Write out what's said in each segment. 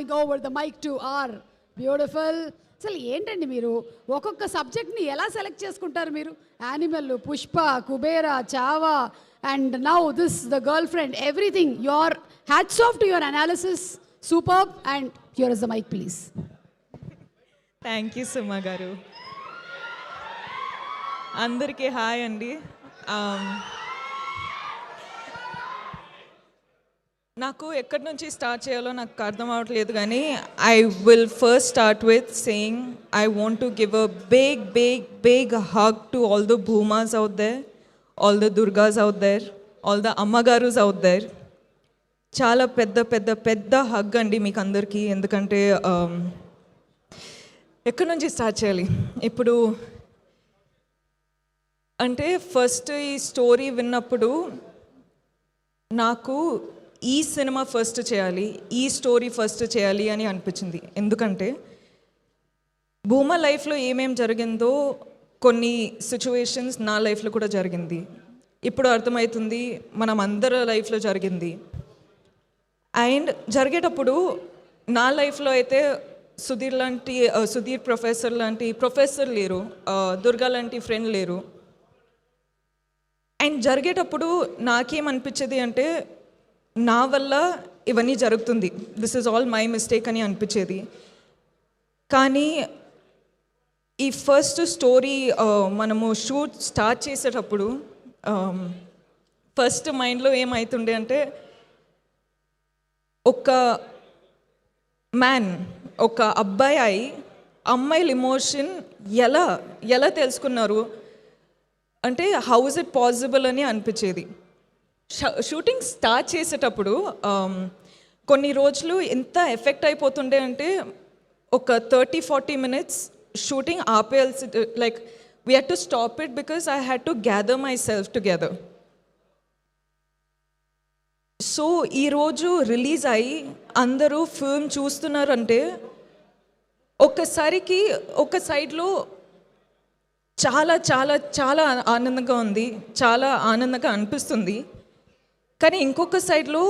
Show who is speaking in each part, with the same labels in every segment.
Speaker 1: Handing over the mic to our beautiful. అసలు ఏంటండి మీరు ఒక్కొక్క సబ్జెక్ట్ని ఎలా సెలెక్ట్ చేసుకుంటారు మీరు? Animal, Pushpa, Kubera, Chhaava, and now this the girlfriend, everything. Your hats off to your analysis, superb. And here is the mic please.
Speaker 2: Thank you Suma garu. అందరికీ hi అండి. నాకు ఎక్కడి నుంచి స్టార్ట్ చేయాలో నాకు అర్థం అవ్వట్లేదు, కానీ I will first start with saying I want to give a big big big hug to all the Bhumas out there, all the Durgas out there, all the Ammagarus out there. చాలా పెద్ద పెద్ద పెద్ద హగ్ అండి మీకు అందరికీ. ఎందుకంటే ఎక్కడి నుంచి స్టార్ట్ చేయాలి ఇప్పుడు అంటే, ఫస్ట్ ఈ స్టోరీ విన్నప్పుడు నాకు ఈ సినిమా ఫస్ట్ చేయాలి, ఈ స్టోరీ ఫస్ట్ చేయాలి అని అనిపించింది. ఎందుకంటే భూమా లైఫ్లో ఏమేం జరిగిందో కొన్ని సిచ్యువేషన్స్ నా లైఫ్లో కూడా జరిగింది. ఇప్పుడు అర్థమవుతుంది మనం అందరి లైఫ్లో జరిగింది. అండ్ జరిగేటప్పుడు నా లైఫ్లో అయితే సుధీర్ ప్రొఫెసర్ లాంటి ప్రొఫెసర్ లేరు, దుర్గా లాంటి ఫ్రెండ్ లేరు. అండ్ జరిగేటప్పుడు నాకేమనిపించేది అంటే, నా వల్ల ఇవన్నీ జరుగుతుంది, this is all my mistake అని అనిపించేది. కానీ ఈ ఫస్ట్ స్టోరీ మనము షూట్ స్టార్ట్ చేసేటప్పుడు ఫస్ట్ మైండ్లో ఏమవుతుండే అంటే, ఒక మ్యాన్, ఒక అబ్బాయి అమ్మాయిల ఎమోషన్ ఎలా తెలుసుకున్నారు అంటే, హౌ ఇస్ ఇట్ పాసిబుల్ అని అనిపించేది. షూటింగ్ స్టార్ట్ చేసేటప్పుడు కొన్ని రోజులు ఎంత ఎఫెక్ట్ అయిపోతుండే అంటే, ఒక 30-40 minutes షూటింగ్ ఆపేయాల్సి, like we had to stop it because I had to gather myself together. So ఈరోజు రిలీజ్ అయ్యి అందరూ ఫిల్మ్ చూస్తున్నారంటే, ఒక్కసారికి ఒక సైడ్లో చాలా చాలా చాలా ఆనందంగా ఉంది, చాలా ఆనందంగా అనిపిస్తుంది. కానీ ఇంకొక సైడ్లో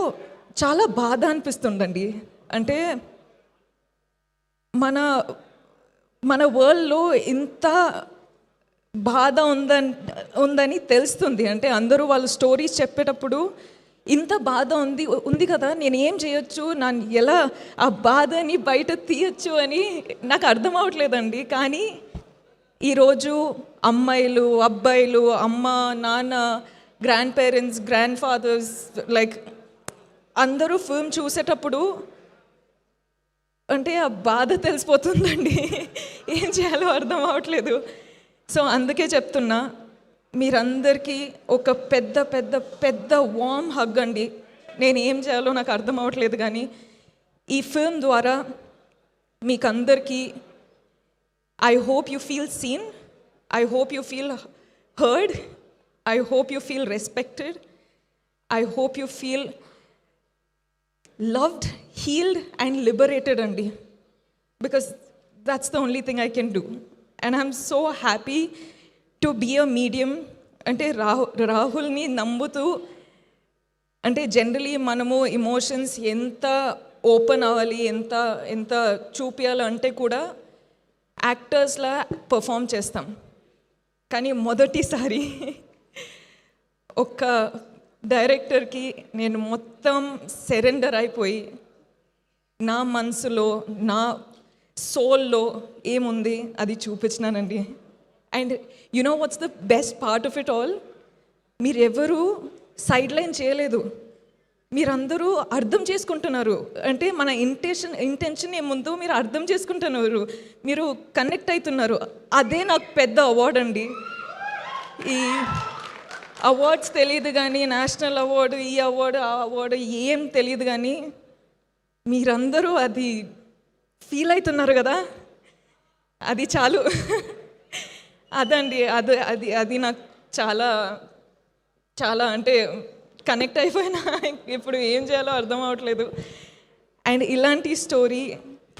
Speaker 2: చాలా బాధ అనిపిస్తుందండి. అంటే మన వరల్డ్లో ఇంత బాధ ఉందని తెలుస్తుంది. అంటే అందరూ వాళ్ళ స్టోరీస్ చెప్పేటప్పుడు ఇంత బాధ ఉంది కదా, నేను ఏం చేయొచ్చు, నన్ను ఎలా ఆ బాధని బయట తీయచ్చు అని నాకు అర్థం అవ్వట్లేదండి. కానీ ఈరోజు అమ్మాయిలు, అబ్బాయిలు, అమ్మ, నాన్న, grandparents, grandfathers, like అందరూ ఫిల్మ్ చూసేటప్పుడు అంటే ఆ బాధ తెలిసిపోతుందండి. ఏం చేయాలో అర్థం అవ్వట్లేదు. సో అందుకే చెప్తున్నా, మీరందరికీ ఒక పెద్ద పెద్ద పెద్ద వార్మ్ హగ్ అండి. నేను ఏం చేయాలో నాకు అర్థం అవ్వట్లేదు, కానీ ఈ ఫిల్మ్ ద్వారా మీకందరికీ I hope you feel seen. I hope you feel heard. I hope you feel respected. I hope you feel loved, healed and liberated, Andi. Because that's the only thing I can do. And I'm so happy to be a medium. Ante Rahul ni nambutu. Ante generally manamu emotions enta open avali, enta చూపియాలి అంటే కూడా యాక్టర్స్లా perform చేస్తాం. కానీ మొదటిసారి ఒక డైరెక్టర్కి నేను మొత్తం surrender అయిపోయి, నా మనసులో, నా సోల్లో ఏముంది అది చూపించినానండి. And you know what's the best part of it all, మీరెవరూ సైడ్ లైన్ చేయలేదు, మీరందరూ అర్థం చేసుకుంటున్నారు. అంటే మన ఇంటెన్షన్ ఏముందో మీరు అర్థం చేసుకుంటున్నారు, మీరు కనెక్ట్ అవుతున్నారు. అదే నాకు పెద్ద అవార్డు అండి. ఈ అవార్డ్స్ తెలియదు కానీ, నేషనల్ అవార్డు, ఈ అవార్డు, ఆ అవార్డు ఏం తెలియదు కానీ, మీరందరూ అది ఫీల్ అవుతున్నారు కదా, అది చాలు. అదండి, అది నాకు చాలా చాలా అంటే కనెక్ట్ అయిపోయినా ఇప్పుడు ఏం చేయాలో అర్థం అవ్వట్లేదు. అండ్ ఇలాంటి స్టోరీ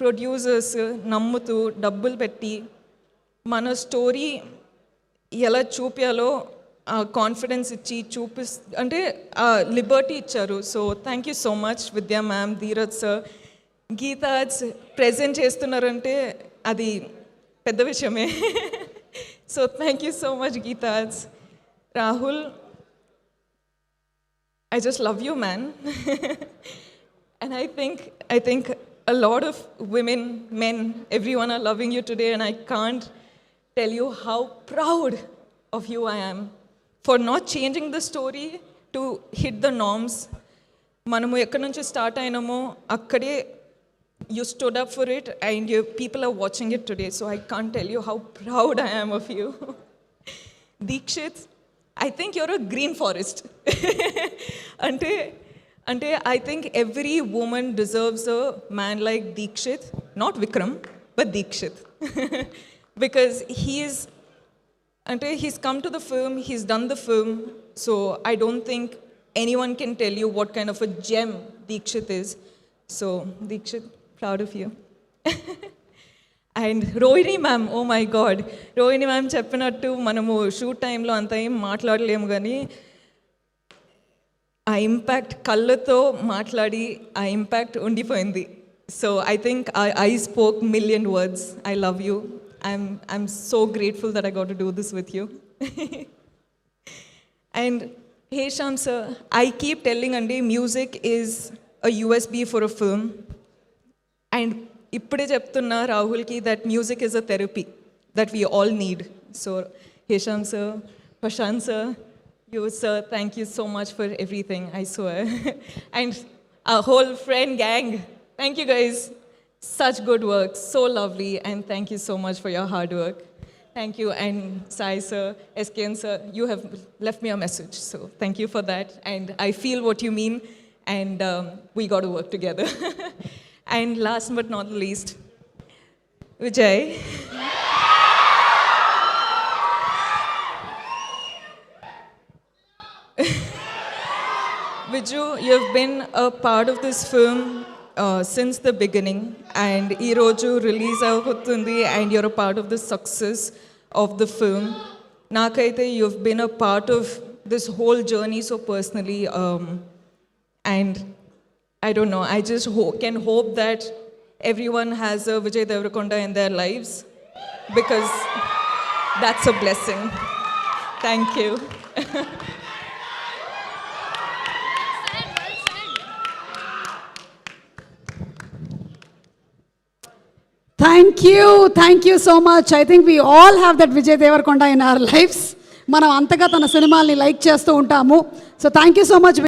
Speaker 2: ప్రొడ్యూసర్స్ నమ్ముతూ డబ్బులు పెట్టి మన స్టోరీ ఎలా చూపించాలో కాన్ఫిడెన్స్ ఇచ్చి అంటే లిబర్టీ ఇచ్చారు. So thank you so much Vidya ma'am, Dheeraj sir, Geetha present చేస్తున్నారంటే అది పెద్ద విషయమే. So thank you so much Geetha. Rahul, I just love you, man. And I think a lot of women, men, everyone are loving you today, and I can't tell you how proud of you I am for not changing the story to hit the norms. మనము ఎక్కడి నుంచి start అయినామో అక్కడే you stood up for it, and people are watching it today, so I can't tell you how proud I am of you. Deekshit, I think you're a green forest. అంటే I think every woman deserves a man like Deekshit, not Vikram, but Deekshit. Because he's come to the film, he's done the film, so I don't think anyone can tell you what kind of a gem Deekshit is. So Deekshit, proud of you. And Rohini ma'am, oh my god, Rohini ma'am చెప్పినట్టు మనము shoot టైంలో అంత ఏం మాట్లాడలేము, కానీ ఆ impact కళ్ళతో మాట్లాడి ఆ ఇంపాక్ట్ ఉండిపోయింది. So I think I spoke million words. I love you. I'm so grateful that I got to do this with you. And Hesham sir, I keep telling అండి, music is a USB for a film. And ఇప్పుడే చెప్తున్నా రాహుల్కి that music is a therapy that we all need. So Hesham sir, Prashanth sir, you sir, thank you so much for everything, I swear. And our whole friend gang, thank you guys. Such good work, so lovely, and thank you so much for your hard work. Thank you. And Sai sir, SKN sir, you have left me a message, so thank you for that. And I feel what you mean, and we got to work together. And last but not least, Vijay. Viju, you've been a part of this film since the beginning, and ee roju release avutundi, and you're a part of the success of the film. Nakaithe you've been a part of this whole journey so personally, and I don't know, I just can hope that everyone has a Vijay Deverakonda in their lives, because that's a blessing. Thank you.
Speaker 1: Thank you so much. I think we all have that Vijay Deverakonda in our lives. మనం అంతగా తన సినిమాల్ని like చేస్తూ ఉంటాము. So thank you so much.